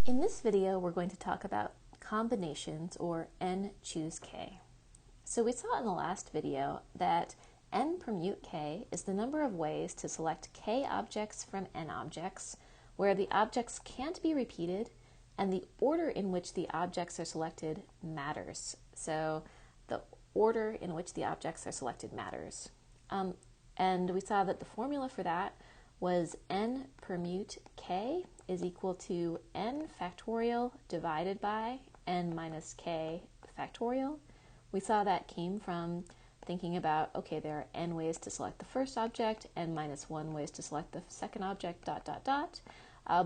In this video, we're going to talk about combinations, or n choose k. So we saw in the last video that n permute k is the number of ways to select k objects from n objects, where the objects can't be repeated and the order in which the objects are selected matters. So the order in which the objects are selected matters. And we saw that the formula for that was n permute k is equal to n factorial divided by n minus k factorial. We saw that came from thinking about, okay, there are n ways to select the first object, n minus 1 ways to select the second object, but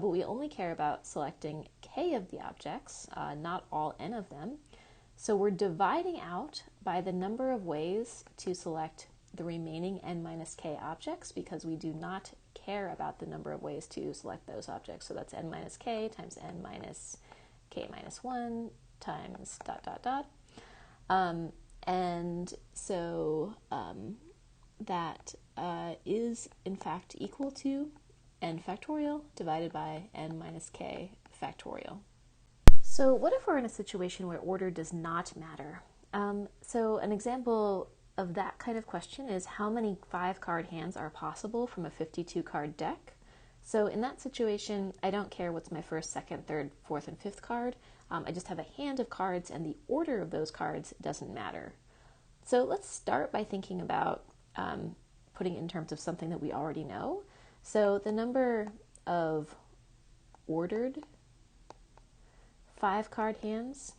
we only care about selecting k of the objects, not all n of them. So we're dividing out by the number of ways to select the remaining n minus k objects, because we do not care about the number of ways to select those objects. So that's n minus k times n minus k minus 1 times ... And so that is in fact equal to n factorial divided by n minus k factorial. So what if we're in a situation where order does not matter? So an example of that kind of question is, how many 5-card hands are possible from a 52-card deck? So in that situation, I don't care what's my first, second, third, fourth, and fifth card. I just have a hand of cards, and the order of those cards doesn't matter. So let's start by thinking about putting it in terms of something that we already know. So the number of ordered 5-card hands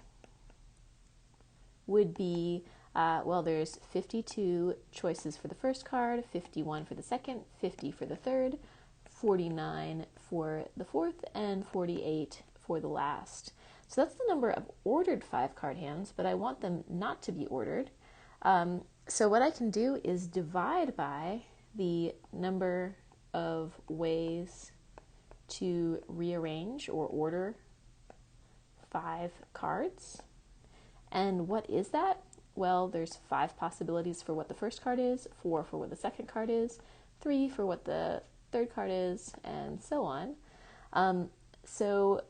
would be, well, there's 52 choices for the first card, 51 for the second, 50 for the third, 49 for the fourth, and 48 for the last. So that's the number of ordered 5-card hands, but I want them not to be ordered. So what I can do is divide by the number of ways to rearrange or order 5 cards. And what is that? Well, there's 5 possibilities for what the first card is, 4 for what the second card is, 3 for what the third card is, and so on. So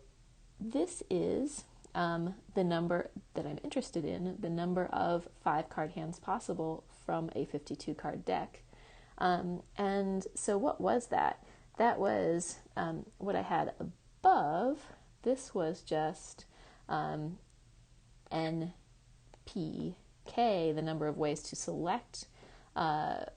this is the number that I'm interested in, the number of 5-card hands possible from a 52-card deck. And so what was that? That was what I had above. This was just NPK, the number of ways to select 5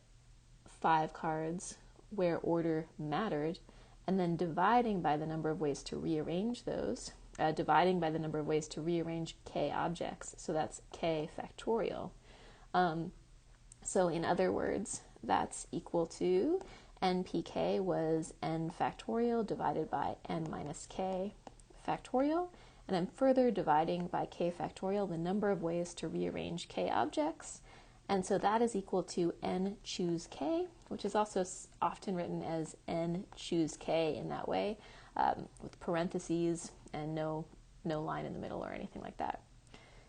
cards where order mattered, and then dividing by the number of ways to rearrange those, dividing by the number of ways to rearrange k objects. So that's k factorial. So in other words, that's equal to NPK was n factorial divided by n minus k factorial. And I'm further dividing by k factorial the number of ways to rearrange k objects. And so that is equal to n choose k, which is also often written as n choose k in that way, with parentheses and no line in the middle or anything like that.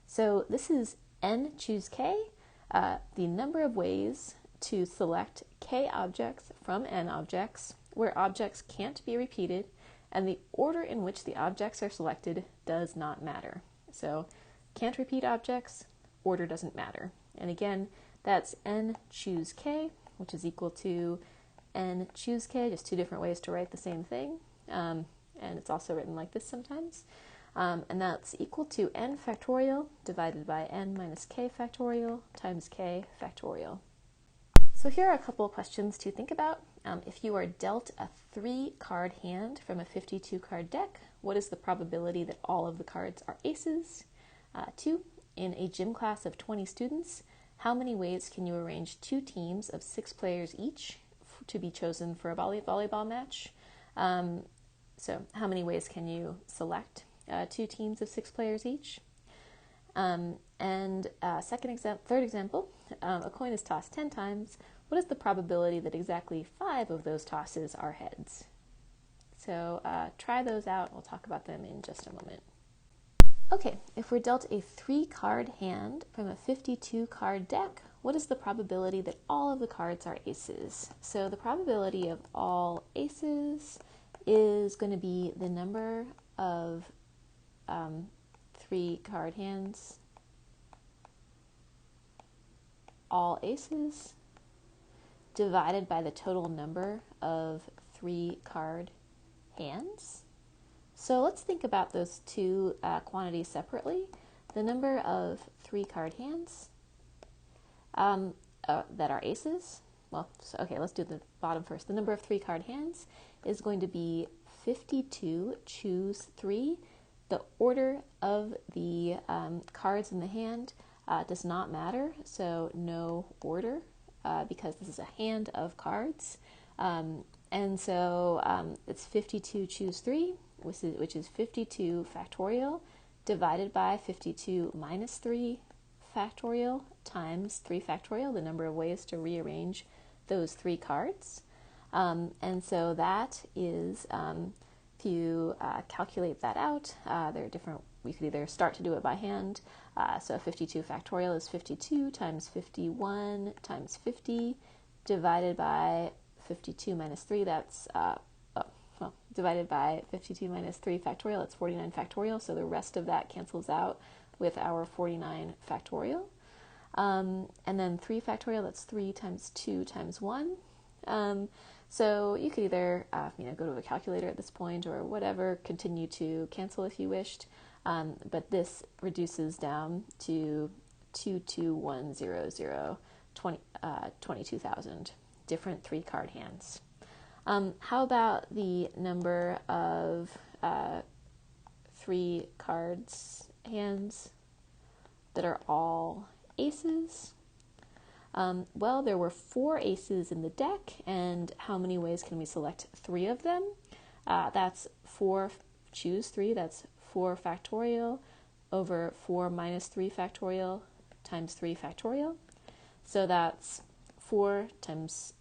So this is n choose k, the number of ways to select k objects from n objects, where objects can't be repeated, and the order in which the objects are selected does not matter. So can't repeat objects, order doesn't matter. And again, that's n choose k, which is equal to n choose k, just 2 different ways to write the same thing. And it's also written like this sometimes. And that's equal to n factorial divided by n minus k factorial times k factorial. So here are a couple of questions to think about. If you are dealt a 3-card hand from a 52-card deck, what is the probability that all of the cards are aces? 2, in a gym class of 20 students, how many ways can you arrange 2 teams of 6 players each to be chosen for a volleyball match? So how many ways can you select 2 teams of 6 players each? Third example, a coin is tossed 10 times. What is the probability that exactly 5 of those tosses are heads? So try those out. We'll talk about them in just a moment. Okay, if we're dealt a 3-card hand from a 52-card deck, what is the probability that all of the cards are aces? So the probability of all aces is going to be the number of 3 card hands, all aces, divided by the total number of 3 card hands. So let's think about those two quantities separately. The number of 3 card hands that are aces. Let's do the bottom first. The number of 3 card hands is going to be 52, choose 3. The order of the cards in the hand does not matter, so no order because this is a hand of cards. And so it's 52, choose 3, which is 52 factorial, divided by 52 minus 3 factorial times 3 factorial, the number of ways to rearrange those 3 cards. And so that is, if you calculate that out, there are different, we could either start to do it by hand. So 52 factorial is 52 times 51 times 50 divided by 52 minus 3, that's, divided by 52 minus 3 factorial, that's 49 factorial. So the rest of that cancels out with our 49 factorial. And then 3 factorial, that's 3 times 2 times 1. So you could either go to a calculator at this point or whatever, continue to cancel if you wished. But this reduces down to 22100, 22,000 different 3 card hands. How about the number of 3 cards hands that are all aces? Well, there were 4 aces in the deck, and how many ways can we select 3 of them? That's 4, choose 3, that's 4 factorial over 4 minus 3 factorial times 3 factorial. So that's 4 times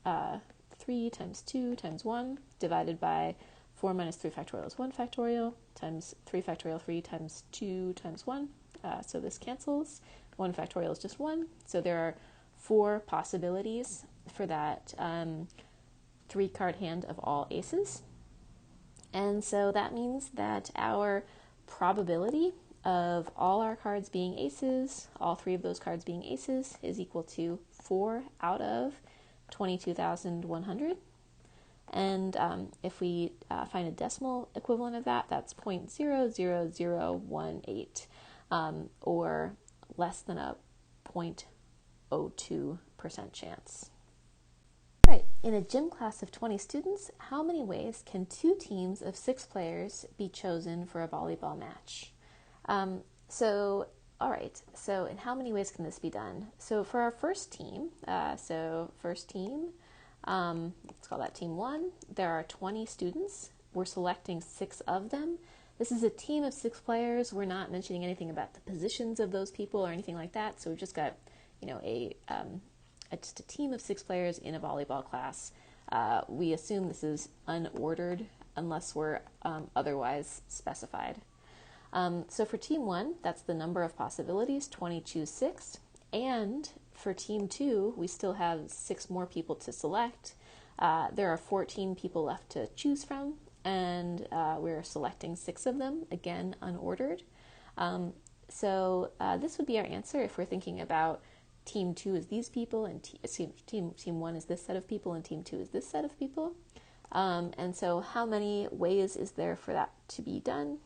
3 times 2 times 1 divided by 4 minus 3 factorial is 1 factorial times 3 factorial 3 times 2 times 1. So this cancels. 1 factorial is just 1. So there are 4 possibilities for that 3 card hand of all aces. And so that means that our probability of all our cards being aces, all 3 of those cards being aces, is equal to 4 out of 22,100. And if we find a decimal equivalent of that, that's 0.00018, or less than a 0.02% chance. Right, in a gym class of 20 students, how many ways can 2 teams of 6 players be chosen for a volleyball match? So in how many ways can this be done? So for our first team, let's call that team 1, there are 20 students. We're selecting 6 of them. This is a team of 6 players. We're not mentioning anything about the positions of those people or anything like that. So we've just got, just a team of 6 players in a volleyball class. We assume this is unordered unless we're otherwise specified. So for team 1, that's the number of possibilities, 20, choose 6. And for team 2, we still have 6 more people to select. There are 14 people left to choose from, and we're selecting 6 of them, again, unordered. So this would be our answer if we're thinking about team 2 is these people, and team 1 is this set of people, and team 2 is this set of people. And so how many ways is there for that to be done?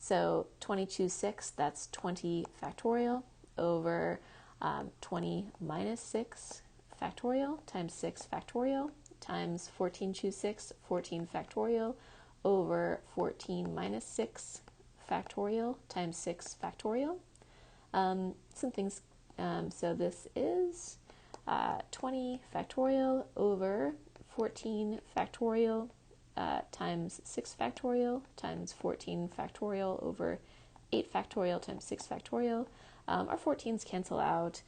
So 20 choose 6, that's 20 factorial over 20 minus 6 factorial times 6 factorial times 14 choose 6, 14 factorial over 14 minus 6 factorial times 6 factorial. Some things, so this is 20 factorial over 14 factorial times 6 factorial times 14 factorial over 8 factorial times 6 factorial. Our 14s cancel out,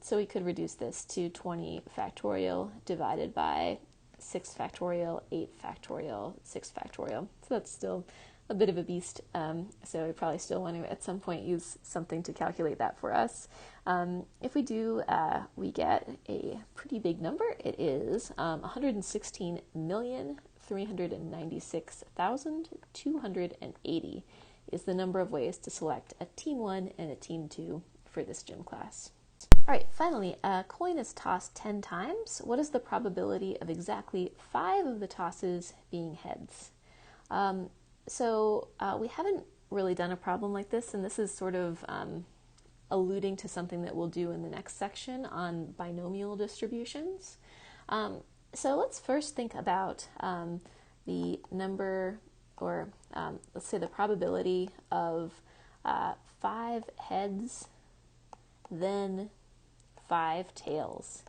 so we could reduce this to 20 factorial divided by 6 factorial, 8 factorial, 6 factorial. So that's still a bit of a beast, so we probably still want to at some point use something to calculate that for us. If we do, we get a pretty big number. It is 116 million 396,280 is the number of ways to select a Team 1 and a Team 2 for this gym class. All right, finally, a coin is tossed 10 times. What is the probability of exactly 5 of the tosses being heads? We haven't really done a problem like this, and this is sort of alluding to something that we'll do in the next section on binomial distributions. So let's first think about the number, or let's say the probability of 5 heads, then 5 tails,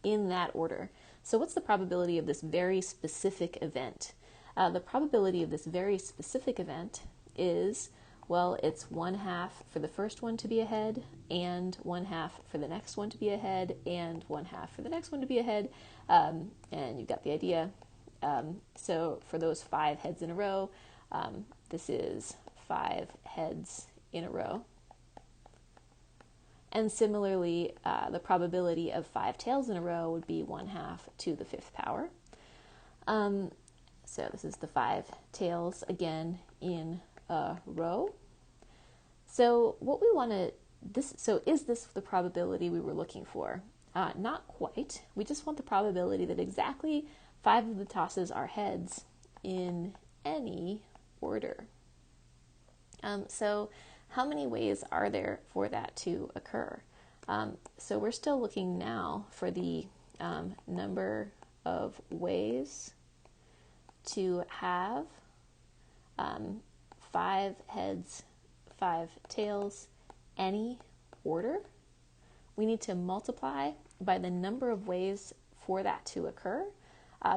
in that order. So what's the probability of this very specific event? The probability of this very specific event is, well, it's 1/2 for the first one to be a head, and 1/2 for the next one to be a head, and 1/2 for the next one to be a head, and you've got the idea. So for those 5 heads in a row, this is 5 heads in a row. And similarly, the probability of 5 tails in a row would be 1/2 to the 5th power. So this is the 5 tails again in a row. So what we want to, is this the probability we were looking for? Not quite. We just want the probability that exactly 5 of the tosses are heads in any order. So how many ways are there for that to occur? So we're still looking now for the number of ways to have 5 heads, 5 tails, any order. We need to multiply by the number of ways for that to occur,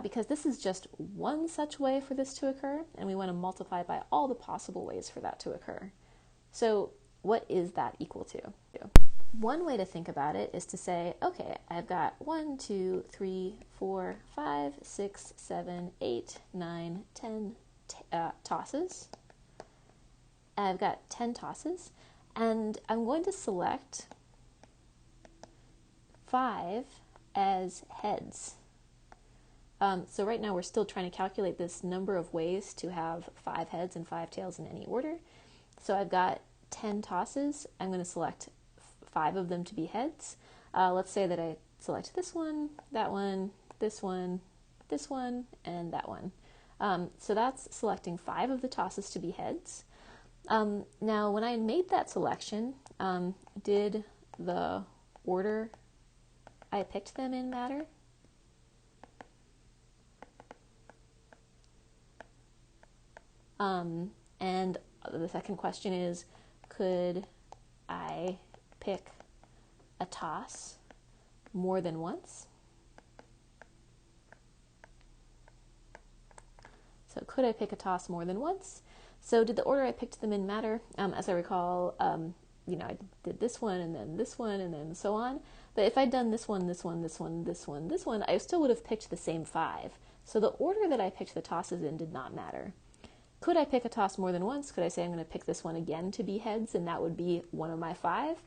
because this is just one such way for this to occur, and we want to multiply by all the possible ways for that to occur. So what is that equal to? One way to think about it is to say, okay, I've got 1, 2, 3, 4, 5, 6, 7, 8, 9, 10 tosses. I've got 10 tosses, and I'm going to select 5 as heads. So right now we're still trying to calculate this number of ways to have 5 heads and 5 tails in any order. So I've got 10 tosses. I'm going to select 5 of them to be heads. Let's say that I select this one, this one, and that one. So that's selecting 5 of the tosses to be heads. Now, when I made that selection, did the order I picked them in matter? And the second question is, could I pick a toss more than once? So could I pick a toss more than once? So did the order I picked them in matter? As I recall, I did this one and then this one and then so on. But if I'd done this one, this one, this one, this one, this one, I still would have picked the same 5. So the order that I picked the tosses in did not matter. Could I pick a toss more than once? Could I say I'm going to pick this one again to be heads, and that would be one of my 5?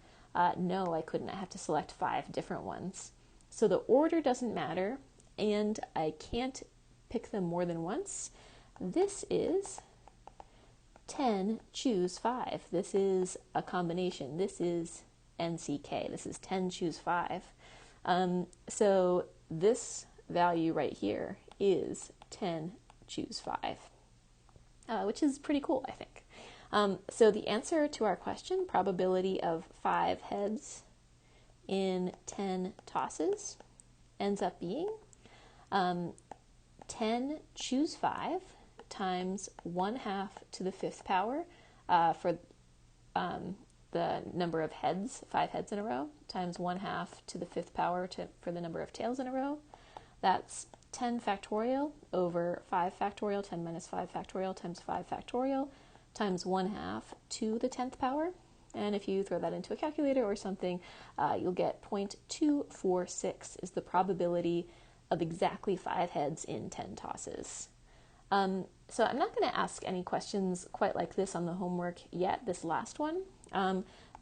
No, I couldn't. I have to select 5 different ones. So the order doesn't matter, and I can't pick them more than once. This is 10 choose 5. This is a combination. This is NCK. This is 10 choose 5. So this value right here is 10 choose 5. Which is pretty cool, I think. So the answer to our question, probability of 5 heads in 10 tosses, ends up being 10 choose 5 times 1/2 to the 5th power for the number of heads, 5 heads in a row, times 1/2 to the 5th power for the number of tails in a row. That's 10 factorial over 5 factorial, 10 minus 5 factorial times 5 factorial, times 1/2 to the 10th power. And if you throw that into a calculator or something, you'll get 0.246 is the probability of exactly 5 heads in 10 tosses. So I'm not going to ask any questions quite like this on the homework yet, this last one.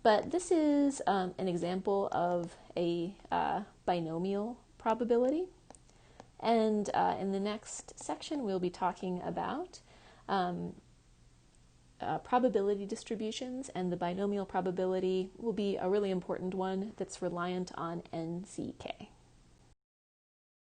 But this is an example of a binomial probability. And in the next section, we'll be talking about probability distributions, and the binomial probability will be a really important one that's reliant on NCK.